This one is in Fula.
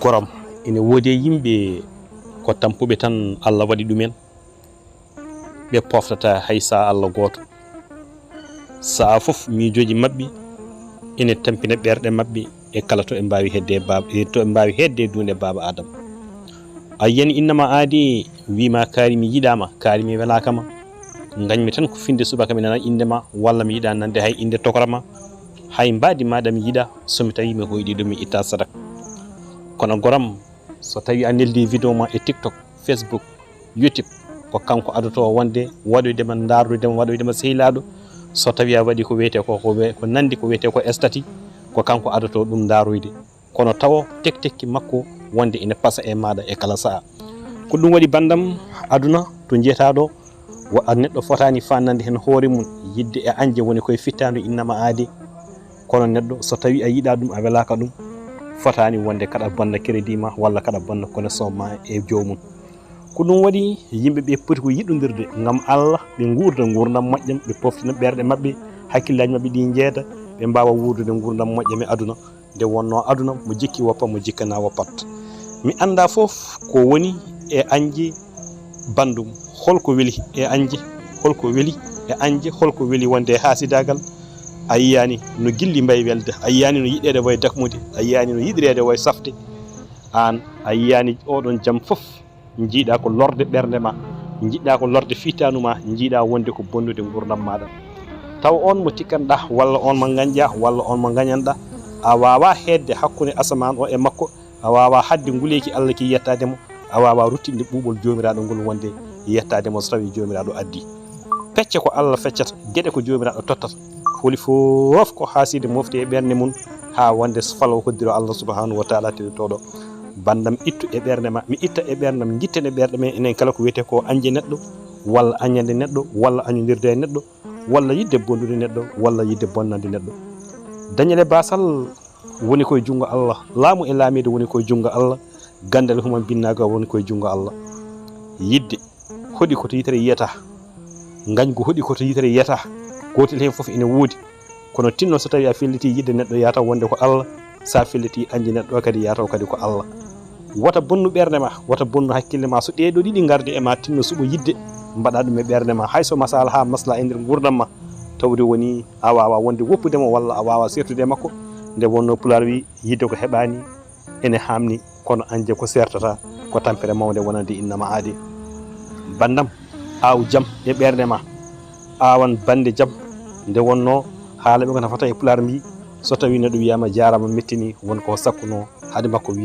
goram ene wodi yimɓe ko tampuɓe tan Allah waɗi ɗumen ɓe poftata haysa Allah goto saa fof miijoji mabɓe ene tampina ɓerɗe mabɓe e kala to ɓe mbawi hedde baba to ɓe mbawi hedde dunde baba Adama ayiyani innama aadi wima kaari mi yiɗama kaari mi welakama gañmi tan ko finde subaka mi nana indema walla mi yiɗa nande hay inde tokorama hay mbadi maɗa mi yiɗa somi tawi mi hoyɗi ɗum mi itta sadak kono goram so tawi a neldi vidéo ma e TikTok Facebook YouTube ko kanko adoto wonde waɗoydema darudema waɗoydema sehilaɗo so tawi a waɗi ko wiyete ko nandi ko wiyete ko estati ko kanko adoto ɗum daroyde kono tawa tekki makko wonde ina pasa e maɗa e kala saha ko ɗum waɗi bandam aduna to jeyataɗo neɗɗo fotani fannande hen hoore mum yidde e anje woni koye fittadu innama aadi kono neɗɗo so tawi a yiɗa ɗum a welaka ɗum fotani wonde kaɗa bonna crédit ma walla kaɗa bonna connexion ma e jomum ko ɗum waɗi yimɓeɓe poti ko yiɗodirde gam Allah ɓe gurda gurdam moƴƴam ɓe poftina ɓerɗe mabɓe hakkillaji mabɓe ɗi jeeda ɓe mbawa wurdude gurdam moƴƴam e aduna nde wonno aduna mo jikki woppa mo jikkana woppat mi anda foof ko woni e anje bandum holko weeli e anje holko weeli e anje holko weeli wonde e hasidagal a yiyani no gilli mbayi welde a yiyani no yiɗede way dakmude a yiyani no yiɗirede way safde an a yiyani oɗon jaam foof jiiɗa ko lorde ɓernde ma jiɗɗa ko lorde fitanu ma jiiɗa wonde ko bonnude gurdam maɗa taw on mo tikkanɗa walla on mo gañƴa walla on mo gañanɗa a wawa hedde hakkude asaman o e makko a wawa hadde nguleyki Allah ki yettademo a wawa ruttinde ɓuuɓol jomiraɗo ngol wonde yettademo so tawi jomiraɗo addi pecce ko Allah feccata gueɗe ko jomiraɗo tottata holi foof ko haside mofti e ɓernde mum ha wonde falo hoddiro Allah subhanahu wa taala teddotoɗo bandam ittu e ɓernde ma mi itta e ɓerdam guitten e ɓerɗe men enen kala ko wiyete ko anje neɗɗo walla añande neɗɗo walla añodirde e neɗɗo walla yidde bonnude neɗɗo walla yidde bonnande neɗɗo dañele basal woni koye jungo Allah laamu e laamide woni koye jungo Allah gandal human binnaga woni koye jungo Allah yidde hoɗi koto yitere yiyata gañgu hoɗi koto yitere yiyata gotel hen foof ene woodi kono tinno so tawi a felliti yidde neɗɗo yata wonde ko Allah sa felliti anje neɗɗo kadi yataw kadi ko Allah wata bonnu ɓernde ma wata bonnu hakkille ma so ɗeɗo ɗiɗi gardi e ma tinno suɓo yidde mbaɗa ɗum e ɓernde ma hayso masala ha masla e nder gurdam ma tawde woni a wawa wonde woppudemo walla a wawa sertude makko nde wonno pular wi yidde ko heɓani ene hamni kono anje ko sertata ko tampere mawde wonande innama aadi bandam aw jaam e ɓernde ma awan bande jaam nde wonno haalaɓe ko nafata e pular mbi so tawi neɗɗo wiyama jarama mettini wonko sakkuno haade makko wi